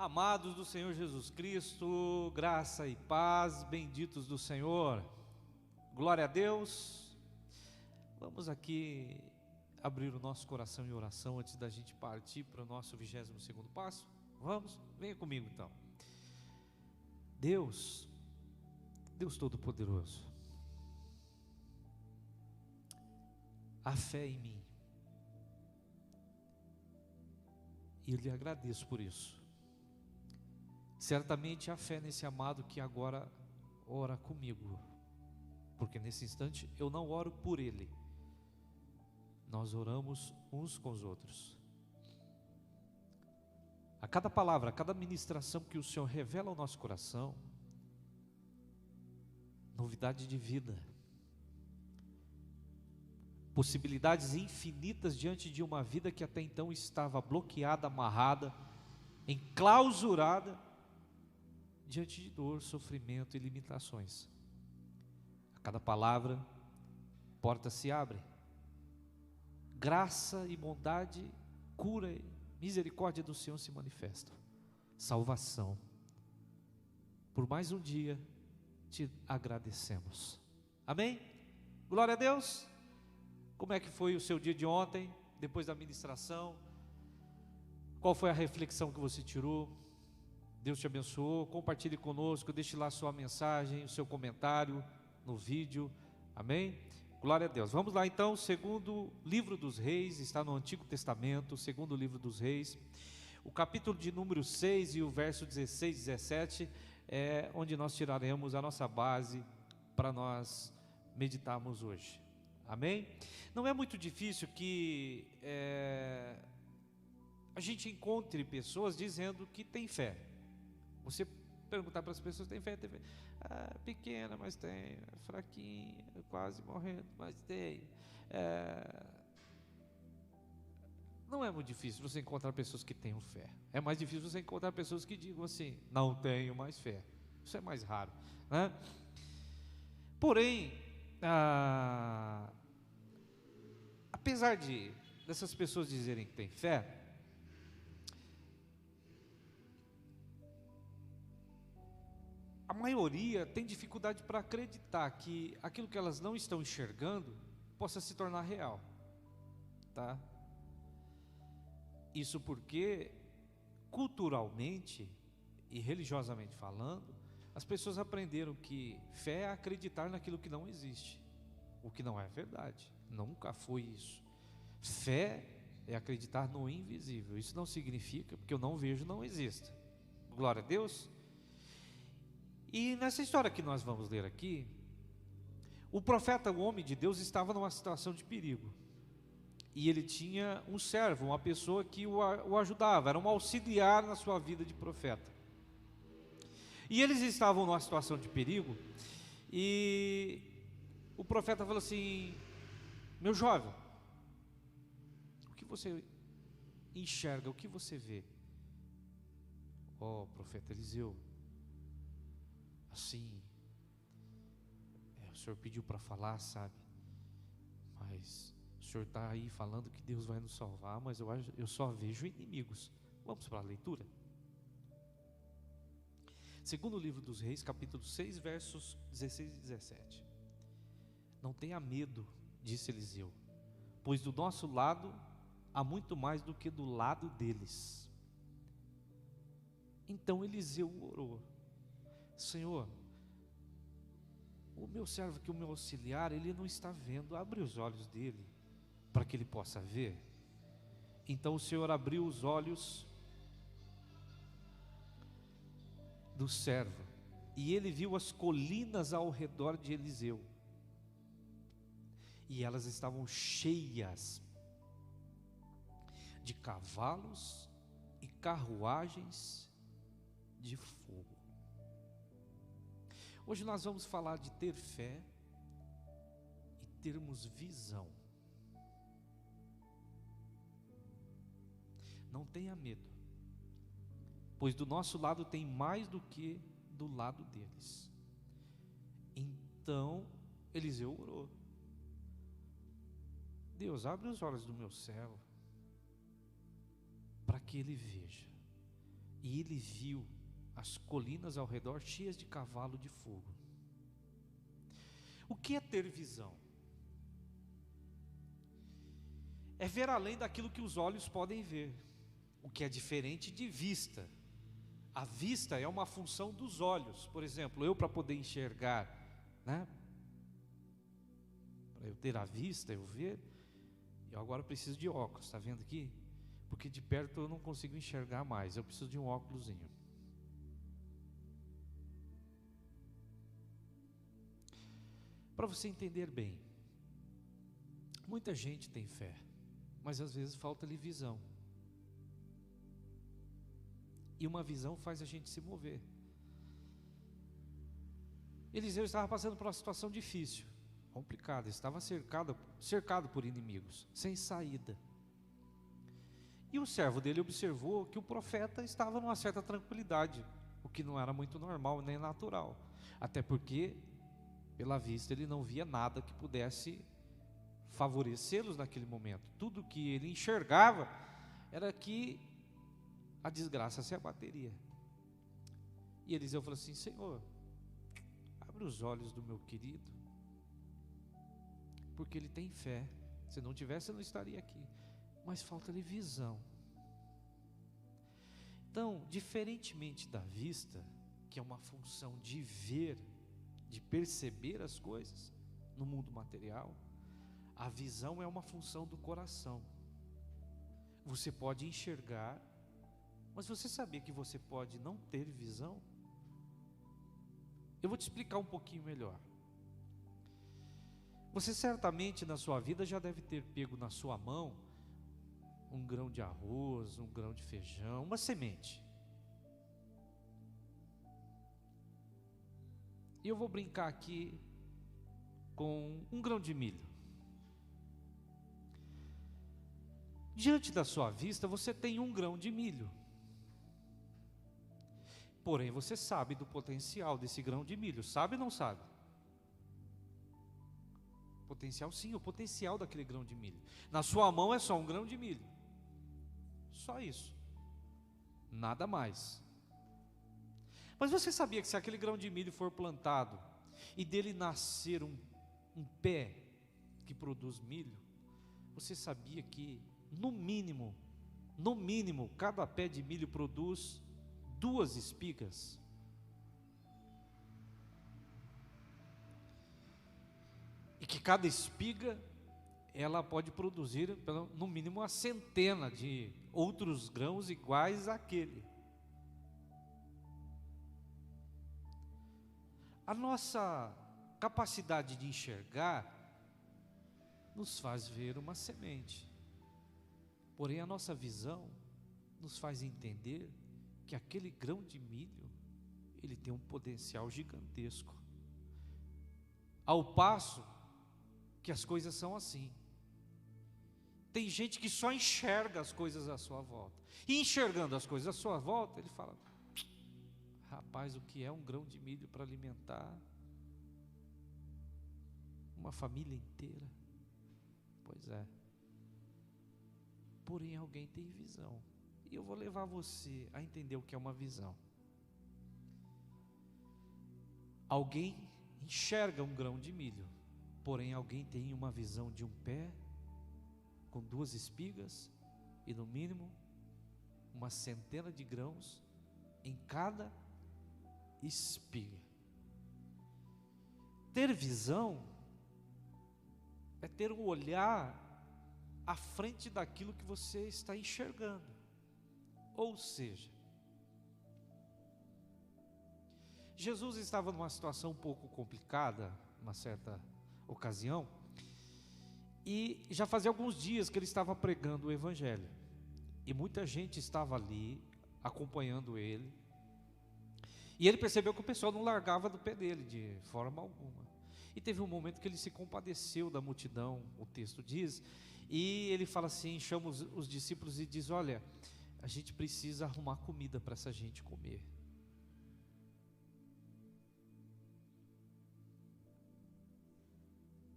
Amados do Senhor Jesus Cristo, graça e paz, benditos do Senhor, glória a Deus. Vamos aqui abrir o nosso coração em oração antes da gente partir para o nosso 22º passo. Vamos? Venha comigo então. Deus Todo-Poderoso, a fé em mim, e eu lhe agradeço por isso. Certamente a fé nesse amado que agora ora comigo, porque nesse instante eu não oro por ele, nós oramos uns com os outros. A cada palavra, a cada ministração que o Senhor revela ao nosso coração, novidade de vida, possibilidades infinitas diante de uma vida que até então estava bloqueada, amarrada, enclausurada, diante de dor, sofrimento e limitações. A cada palavra, portas se abrem, graça e bondade, cura e misericórdia do Senhor se manifestam, salvação. Por mais um dia te agradecemos, amém? Glória a Deus. Como é que foi o seu dia de ontem, depois da ministração? Qual foi a reflexão que você tirou? Deus te abençoou. Compartilhe conosco, deixe lá sua mensagem, o seu comentário no vídeo, amém? Glória a Deus. Vamos lá então, segundo livro dos reis, está no Antigo Testamento, segundo livro dos reis, o capítulo de número 6 e o verso 16 e 17, é onde nós tiraremos a nossa base para nós meditarmos hoje, amém? Não é muito difícil que a gente encontre pessoas dizendo que tem fé. Você perguntar para as pessoas: tem fé? Tem fé? Pequena, mas tem. Fraquinha, quase morrendo, mas tem. Não é muito difícil você encontrar pessoas que tenham fé. É mais difícil você encontrar pessoas que digam assim: não tenho mais fé. Isso é mais raro, né? Porém, apesar dessas pessoas dizerem que têm fé, a maioria tem dificuldade para acreditar que aquilo que elas não estão enxergando possa se tornar real, tá? Isso porque, culturalmente e religiosamente falando, as pessoas aprenderam que fé é acreditar naquilo que não existe, o que não é verdade, nunca foi isso. Fé é acreditar no invisível. Isso não significa porque eu não vejo, não exista. Glória a Deus. E nessa história que nós vamos ler aqui, o profeta, o homem de Deus, estava numa situação de perigo. E ele tinha um servo, uma pessoa que o ajudava, era um auxiliar na sua vida de profeta. E eles estavam numa situação de perigo, e o profeta falou assim: meu jovem, o que você enxerga, o que você vê? Ó, profeta Eliseu, assim, o senhor pediu para falar, sabe? Mas o senhor está aí falando que Deus vai nos salvar, mas eu só vejo inimigos. Vamos para a leitura? Segundo livro dos reis, capítulo 6, versos 16 e 17. Não tenha medo, disse Eliseu, pois do nosso lado há muito mais do que do lado deles. Então Eliseu orou: Senhor, o meu servo aqui, o meu auxiliar, ele não está vendo, abre os olhos dele, para que ele possa ver. Então o Senhor abriu os olhos do servo, e ele viu as colinas ao redor de Eliseu, e elas estavam cheias de cavalos e carruagens de fogo. Hoje nós vamos falar de ter fé e termos visão. Não tenha medo, pois do nosso lado tem mais do que do lado deles. Então Eliseu orou: Deus, abre os olhos do meu servo, para que ele veja. E e ele viu as colinas ao redor cheias de cavalo de fogo. O que é ter visão? É ver além daquilo que os olhos podem ver, o que é diferente de vista. A vista é uma função dos olhos. Por exemplo, eu, para poder enxergar, né? Para eu ter a vista, eu ver, eu agora preciso de óculos, está vendo aqui? Porque de perto eu não consigo enxergar mais, eu preciso de um óculosinho. Para você entender bem, muita gente tem fé, mas às vezes falta-lhe visão. E uma visão faz a gente se mover. Eliseu estava passando por uma situação difícil, complicada, estava cercado por inimigos, sem saída. E o servo dele observou que o profeta estava numa certa tranquilidade, o que não era muito normal nem natural, até porque, pela vista, ele não via nada que pudesse favorecê-los naquele momento. Tudo que ele enxergava era que a desgraça se abateria. E Eliseu falou assim: Senhor, abre os olhos do meu querido, porque ele tem fé. Se não tivesse, eu não estaria aqui. Mas falta-lhe visão. Então, diferentemente da vista, que é uma função de ver, de perceber as coisas no mundo material, a visão é uma função do coração. Você pode enxergar, mas você sabia que você pode não ter visão? Eu vou te explicar um pouquinho melhor. Você certamente na sua vida já deve ter pego na sua mão um grão de arroz, um grão de feijão, uma semente. E eu vou brincar aqui com um grão de milho. Diante da sua vista você tem um grão de milho. Porém, você sabe do potencial desse grão de milho, sabe ou não sabe? Potencial, sim, o potencial daquele grão de milho. Na sua mão é só um grão de milho. Só isso. Nada mais. Mas você sabia que se aquele grão de milho for plantado e dele nascer um pé que produz milho, você sabia que no mínimo, cada pé de milho produz 2 espigas? E que cada espiga, ela pode produzir, no mínimo, uma centena de outros grãos iguais àquele. A nossa capacidade de enxergar nos faz ver uma semente. Porém, a nossa visão nos faz entender que aquele grão de milho, ele tem um potencial gigantesco. Ao passo que as coisas são assim. Tem gente que só enxerga as coisas à sua volta. E enxergando as coisas à sua volta, ele fala: rapaz, o que é um grão de milho para alimentar uma família inteira? Pois é. Porém, alguém tem visão. E eu vou levar você a entender o que é uma visão. Alguém enxerga um grão de milho, porém alguém tem uma visão de um pé com 2 espigas e no mínimo uma centena de grãos em cada espiga. Ter visão é ter um olhar à frente daquilo que você está enxergando. Ou seja, Jesus estava numa situação um pouco complicada, numa certa ocasião, e já fazia alguns dias que ele estava pregando o Evangelho, e muita gente estava ali, acompanhando ele, e ele percebeu que o pessoal não largava do pé dele, de forma alguma, e teve um momento que ele se compadeceu da multidão, o texto diz, e ele fala assim, chama os discípulos e diz: olha, a gente precisa arrumar comida para essa gente comer.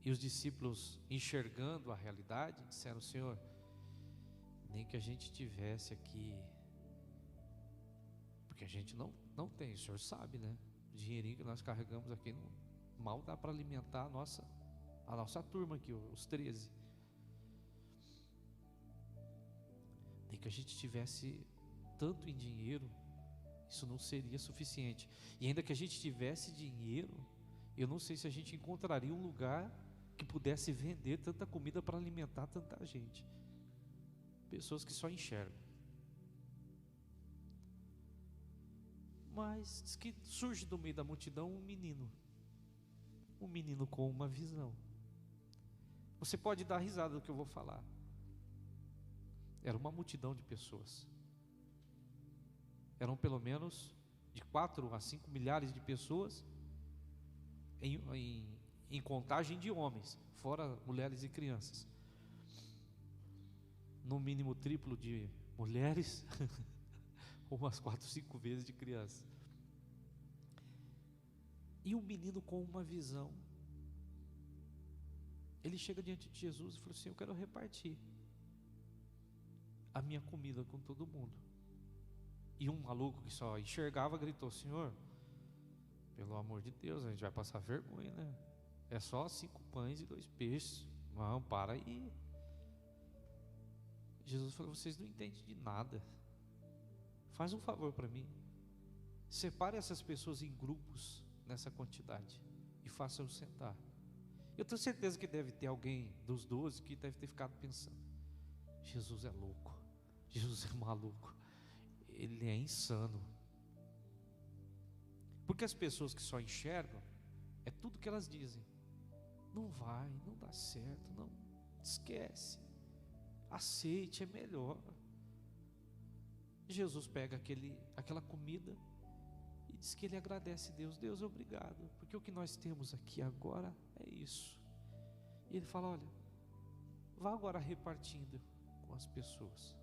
E os discípulos, enxergando a realidade, disseram: Senhor, nem que a gente tivesse aqui Porque a gente não tem, o senhor sabe, né? O dinheirinho que nós carregamos aqui mal dá para alimentar a nossa turma aqui, os 13. Nem que a gente tivesse tanto em dinheiro, isso não seria suficiente. E ainda que a gente tivesse dinheiro, eu não sei se a gente encontraria um lugar que pudesse vender tanta comida para alimentar tanta gente. Pessoas que só enxergam. Mas diz que surge do meio da multidão um menino com uma visão. Você pode dar risada do que eu vou falar. Era uma multidão de pessoas. Eram pelo menos de 4 a 5 milhares de pessoas em contagem de homens, fora mulheres e crianças. No mínimo triplo de mulheres, ou umas 4, 5 vezes de crianças. E um menino com uma visão. Ele chega diante de Jesus e falou assim: eu quero repartir a minha comida com todo mundo. E um maluco que só enxergava gritou: Senhor, pelo amor de Deus, a gente vai passar vergonha, né? É só 5 pães e 2 peixes. Não, para aí. Jesus falou: vocês não entendem de nada. Faz um favor para mim. Separe essas pessoas em grupos nessa quantidade e faça-eu sentar. Eu tenho certeza que deve ter alguém dos 12 que deve ter ficado pensando: Jesus é louco, Jesus é maluco, ele é insano. Porque as pessoas que só enxergam, é tudo que elas dizem: não vai, não dá certo, não, esquece, aceite, é melhor. Jesus pega aquela comida e diz que ele agradece a Deus: Deus, obrigado, porque o que nós temos aqui agora é isso. E ele fala: olha, vá agora repartindo com as pessoas.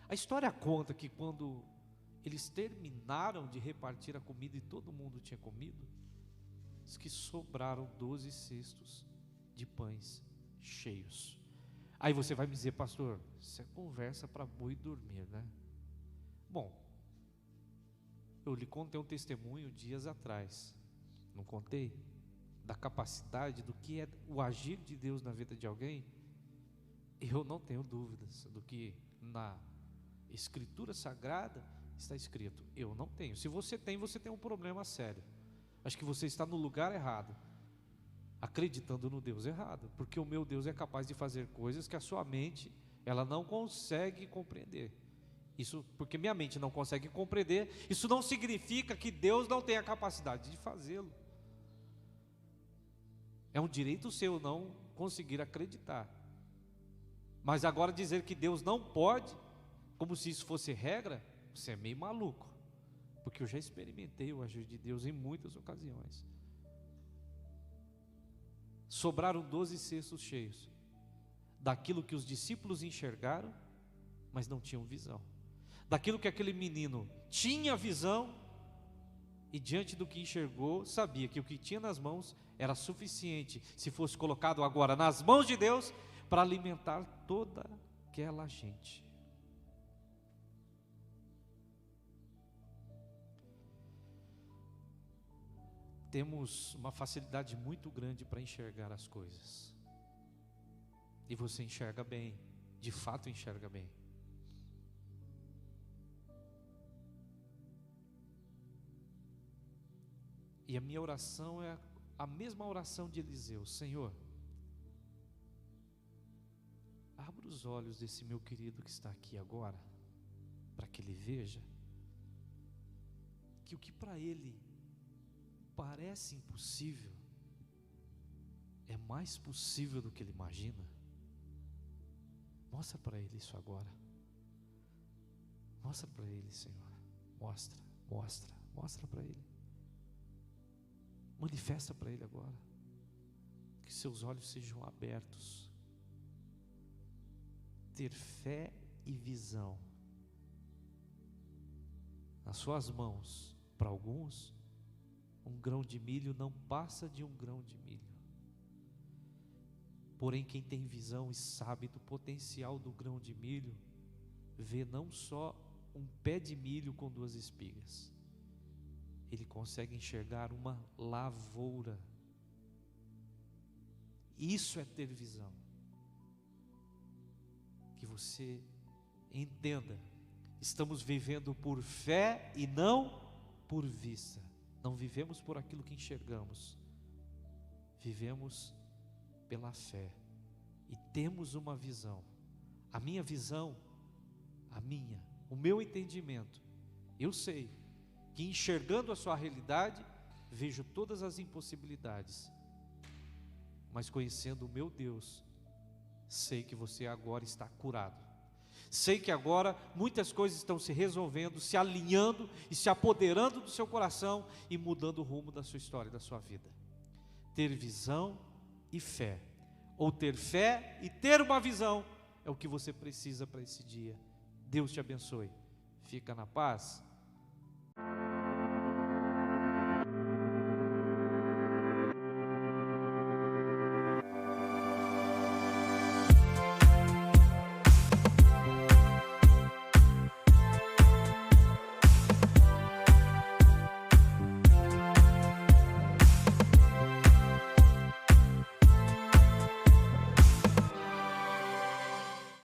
A história conta que quando eles terminaram de repartir a comida e todo mundo tinha comido, diz que sobraram 12 cestos de pães cheios. Aí você vai me dizer: pastor, isso é conversa para boi dormir, né? Bom, eu lhe contei um testemunho dias atrás, não contei? Da capacidade do que é o agir de Deus na vida de alguém. Eu não tenho dúvidas do que na Escritura Sagrada está escrito. Eu não tenho. Se você tem um problema sério. Acho que você está no lugar errado, acreditando no Deus errado, porque o meu Deus é capaz de fazer coisas que a sua mente, ela não consegue compreender. Isso, porque minha mente não consegue compreender, isso não significa que Deus não tenha a capacidade de fazê-lo. É um direito seu não conseguir acreditar. Mas agora dizer que Deus não pode, como se isso fosse regra, você é meio maluco. Porque eu já experimentei o agir de Deus em muitas ocasiões. Sobraram 12 cestos cheios daquilo que os discípulos enxergaram, mas não tinham visão. Daquilo que aquele menino tinha visão, e diante do que enxergou, sabia que o que tinha nas mãos era suficiente, se fosse colocado agora nas mãos de Deus, para alimentar toda aquela gente. Temos uma facilidade muito grande para enxergar as coisas. E você enxerga bem, de fato enxerga bem. E a minha oração é a mesma oração de Eliseu: Senhor, abra os olhos desse meu querido que está aqui agora, para que ele veja que o que para ele parece impossível é mais possível do que ele imagina. Mostra para ele isso agora. Mostra para ele, Senhor. Mostra para ele. Manifesta para ele agora. Que seus olhos sejam abertos. Ter fé e visão. Nas suas mãos, para alguns, um grão de milho não passa de um grão de milho. Porém, quem tem visão e sabe do potencial do grão de milho, vê não só um pé de milho com 2 espigas. Ele consegue enxergar uma lavoura. Isso é ter visão. Que você entenda, estamos vivendo por fé e não por vista. Não vivemos por aquilo que enxergamos, vivemos pela fé e temos uma visão. A minha visão, o meu entendimento, eu sei que enxergando a sua realidade, vejo todas as impossibilidades, mas conhecendo o meu Deus, sei que você agora está curado. Sei que agora muitas coisas estão se resolvendo, se alinhando e se apoderando do seu coração e mudando o rumo da sua história e da sua vida. Ter visão e fé, ou ter fé e ter uma visão, é o que você precisa para esse dia. Deus te abençoe. Fica na paz.